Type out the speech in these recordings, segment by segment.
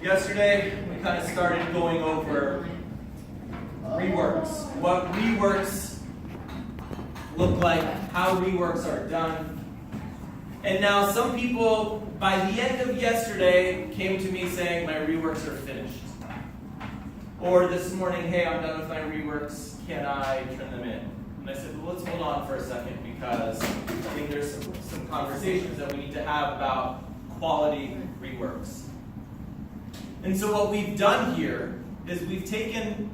Yesterday, we kind of started going over reworks. What reworks look like, how reworks are done. And now some people, by the end of yesterday, came to me saying my reworks are finished. Or this morning, hey, I'm done with my reworks, can I turn them in? And I said, well, let's hold on for a second because I think there's some conversations that we need to have about quality reworks. And so what we've done here is we've taken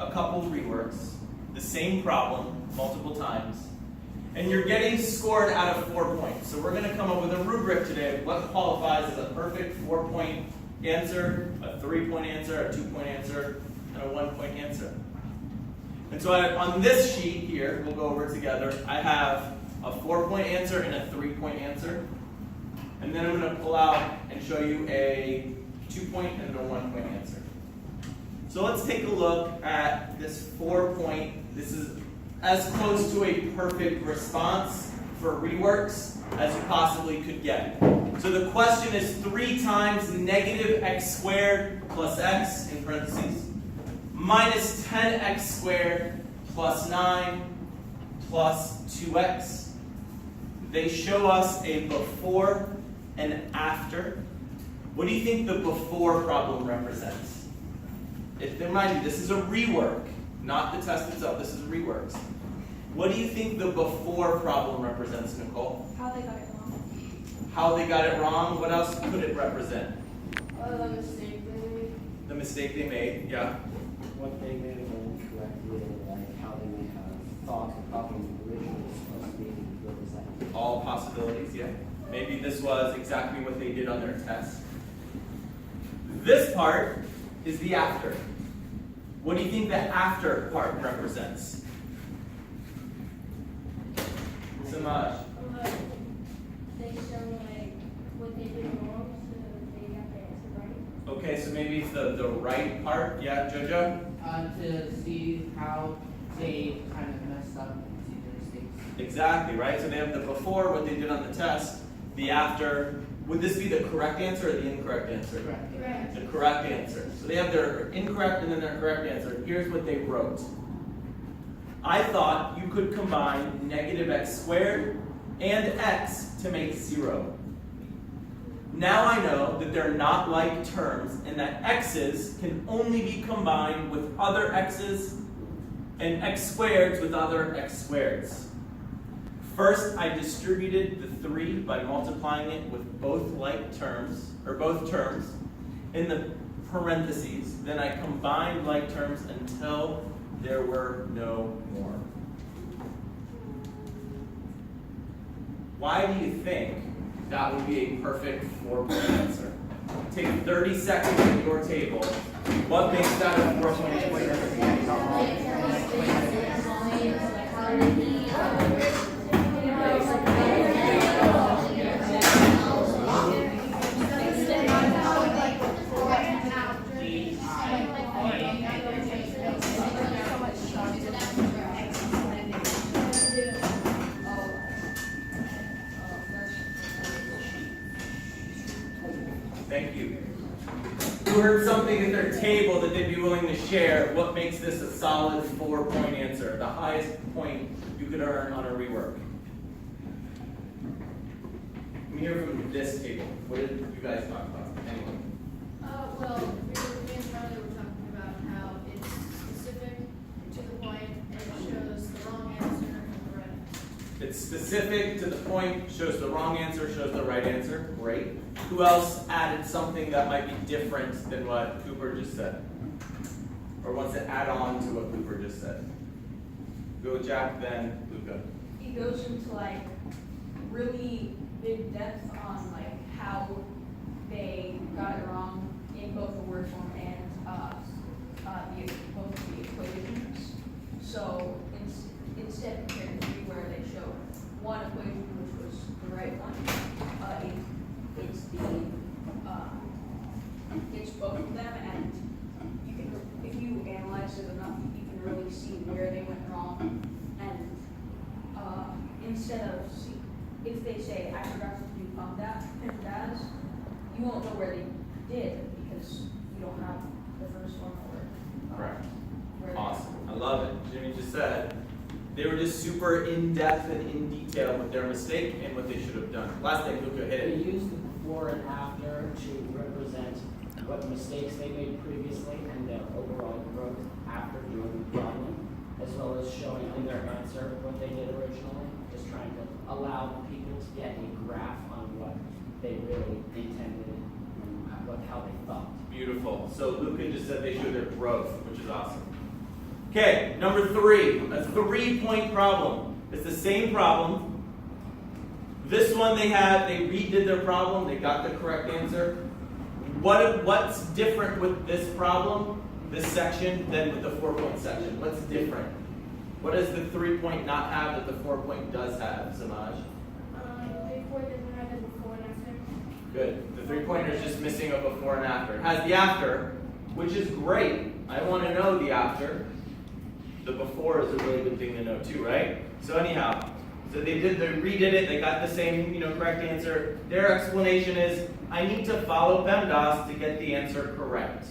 a couple reworks, the same problem multiple times, and you're getting scored out of 4 points. So we're going to come up with a rubric today of what qualifies as a perfect 4-point answer, a 3-point answer, a 2-point answer, and a 1-point answer. And so on this sheet here, we'll go over it together, I have a 4-point answer and a 3-point answer. And then I'm going to pull out and show you a 2-point and a 1-point answer. So let's take a look at this 4-point. This is as close to a perfect response for reworks as you possibly could get. So the question is 3 times negative x squared plus x, in parentheses, minus 10x squared plus 9 plus 2x. They show us a before and after. What do you think the before problem represents? Remind you, this is a rework, not the test itself. This is reworks. What do you think the before problem represents, Nicole? How they got it wrong. How they got it wrong. What else could it represent? The mistake they made. The mistake they made, yeah. What they may have done incorrectly, like how they may have thought the problem originally was supposed to be represented. All possibilities, yeah. Maybe this was exactly what they did on their test. This part is the after. What do you think the after part represents? Samaj. They show like what they did wrong, so they got the answer right. Okay, so maybe it's the right part. Yeah, Jojo? To see how they kind of messed up and see their mistakes. Exactly, right? So they have the before, what they did on the test, the after. Would this be the correct answer or the incorrect answer? Correct. The correct answer. So they have their incorrect and then their correct answer. Here's what they wrote. I thought you could combine negative x squared and x to make 0. Now I know that they're not like terms and that x's can only be combined with other x's and x squareds with other x squareds. First, I distributed the 3 by multiplying it with both like terms, or both terms, in the parentheses. Then I combined like terms until there were no more. Why do you think that would be a perfect 4-point answer? Take 30 seconds at your table. What makes that a 4-point answer? Thank you. Who heard something at their table that they'd be willing to share? What makes this a solid 4-point answer? The highest point you could earn on a rework. Let me hear from this table. What did you guys talk about? Anyone? Well, me and Charlie were talking about how it's specific to the point and it shows the wrong answer and the right answer. It's specific to the point, shows the wrong answer, shows the right answer. Great. Who else added something that might be different than what Cooper just said? Or wants to add on to what Cooper just said? Go with Jack, then Luca. He goes into like really big depth on like how they got it wrong in both the word form and both of the equations. So instead compared to where they show one equation which was the right one, it's both of them, and you can, if you analyze it enough, you can really see where they went wrong. And instead of if they say I forgot to do PANDAS, you won't know where they did, because you don't have the first one or. Correct. where- Awesome. I love it. Jimmy just said they were just super in depth and in detail with their mistake and what they should have done. Last thing, Luca, hit They it. used the before and after to represent what mistakes they made previously and their overall growth after doing the problem, as well as showing in their answer what they did originally, just trying to allow people to get a graph on what they really intended and how they thought. Beautiful. So Luca just said they showed their growth, which is awesome. Okay, number 3, a 3-point problem. It's the same problem. This one they redid their problem, they got the correct answer. What's different with this problem, this section, than with the 4-point section? What's different? What does the 3-point not have that the 4-point does have, Samaj? Before doesn't have it before and after. Good. The 3-pointer is just missing a before and after. It has the after, which is great. I want to know the after. The before is a really good thing to know too, right? So anyhow, they redid it, they got the same, correct answer. Their explanation is, I need to follow PEMDAS to get the answer correct.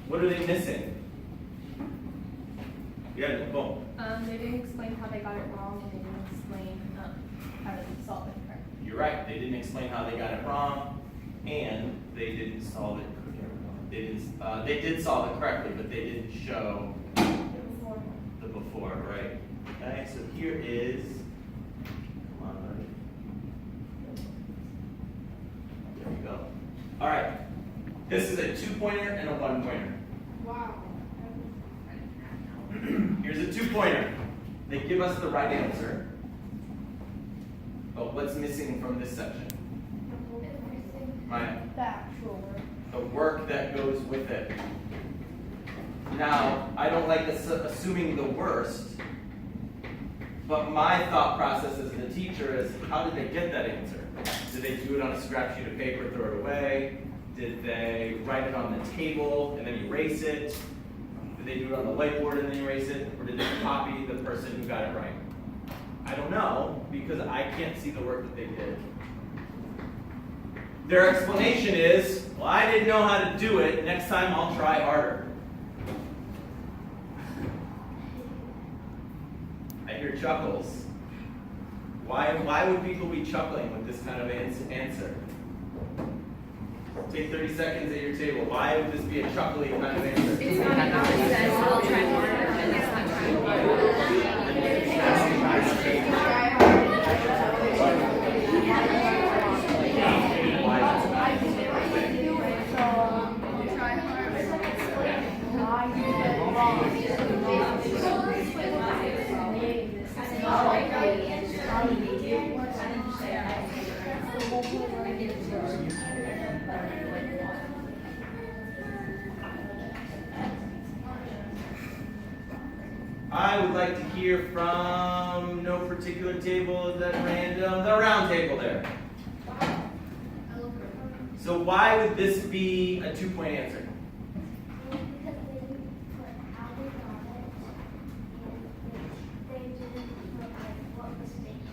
What are they missing? Yeah, boom. They didn't explain how they got it wrong, and they didn't explain how to solve it correctly. You're right, they didn't explain how they got it wrong, and they didn't solve it. They did solve it correctly, but they didn't show the before, right? Okay, so here is, come on, buddy. There we go. All right, this is a 2-pointer and a 1-pointer. Wow. Here's a 2-pointer. They give us the right answer. But what's missing from this section? Maya? The actual word. The work that goes with it. Now, I don't like assuming the worst, but my thought process as the teacher is, how did they get that answer? Did they do it on a scrap sheet of paper, throw it away? Did they write it on the table and then erase it? Did they do it on the whiteboard and then erase it? Or did they copy the person who got it right? I don't know, because I can't see the work that they did. Their explanation is, well, I didn't know how to do it, next time I'll try harder. I hear chuckles. Why would people be chuckling with this kind of answer? Take 30 seconds at your table. Why would this be a chuckly kind of answer? It's not enough. It says I'll try harder, and it's not trying I would like to hear from no particular table, is that random? The round table there. So why would this be a 2-point answer? Because they didn't put how they got it, and they didn't put like what mistakes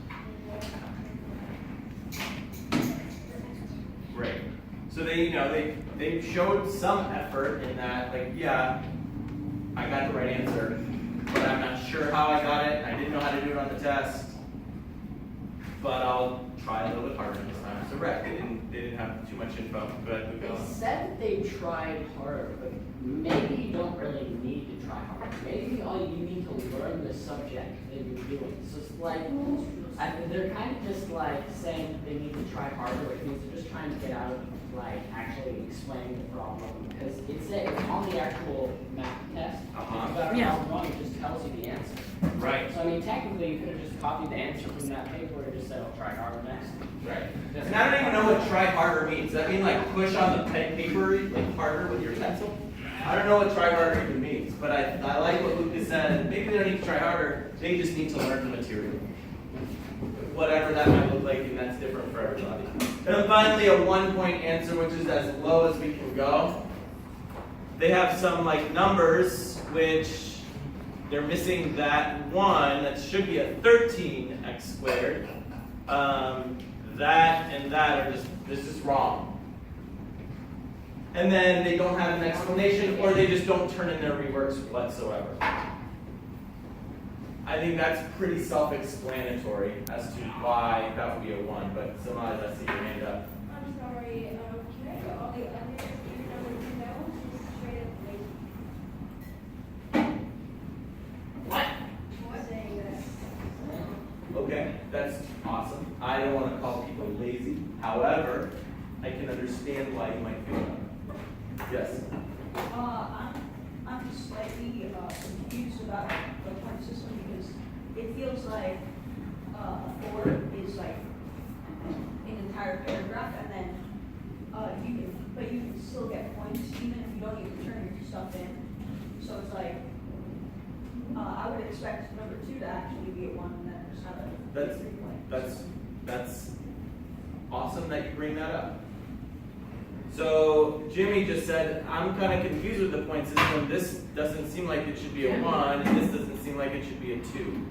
they made. Great. So they showed some effort in that, like, yeah, I got the right answer, but I'm not sure how I got it. I didn't know how to do it on the test, but I'll try a little bit harder this time. So right, they didn't have too much info. Go ahead, They Luca. said that they tried harder, but maybe you don't really need to try harder. Maybe all you need to learn the subject that you're doing. So it's like, they're kind of just like saying that they need to try harder, which means they're just trying to get out of like actually explaining the problem. Because it's on the actual math test. Uh-huh. But round one, it just tells you the answer. Right. So I mean, technically, you could have just copied the answer from that paper and just said, "I'll try harder next." Right. And I don't even know what try harder means. Does that mean like push on the paper like harder with your pencil? I don't know what try harder even means, but I like what Lucas said. Maybe they don't need to try harder, they just need to learn the material. Whatever that might look like, and that's different for everybody. And then finally, a 1-point answer, which is as low as we can go. They have some like numbers, which they're missing that 1, that should be a 13x squared. That and that are just, this is wrong. and then they don't have an explanation, or they just don't turn in their reworks whatsoever. I think that's pretty self-explanatory as to why that would be a 1, but Samad, I see your hand up. I'm sorry, can I go all the other numbers? That one's just straight up lazy. What? Saying that. Okay, that's awesome. I don't want to call people lazy. However, I can understand why you might feel that. Yes? I'm just slightly confused about the point system because it feels like 4 is like an entire paragraph, and then you can still get points even if you don't even turn your stuff in. So it's like I would expect number 2 to actually be a 1 and then just have a 3 point. That's awesome that you bring that up. So Jimmy just said, I'm kind of confused with the point system. This doesn't seem like it should be a 1, and this doesn't seem like it should be a 2.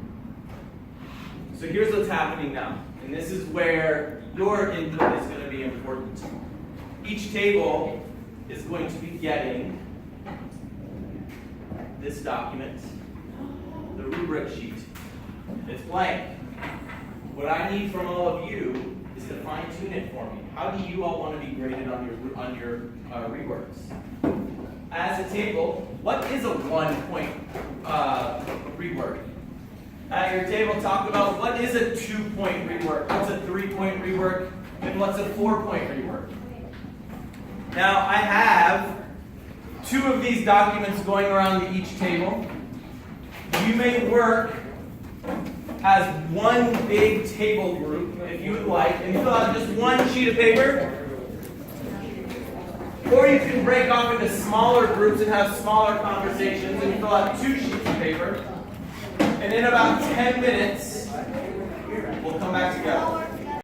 So here's what's happening now, and this is where your input is going to be important. Each table is going to be getting this document, the rubric sheet. It's blank. What I need from all of you is to fine-tune it for me. How do you all want to be graded on your reworks? As a table, what is a 1-point rework? At your table, talk about what is a 2-point rework, what's a 3-point rework, and what's a 4-point rework. Now, I have 2 of these documents going around each table. You may work as one big table group, if you would like, and fill out just one sheet of paper. Or you can break off into smaller groups and have smaller conversations and fill out 2 sheets of paper. And in about 10 minutes,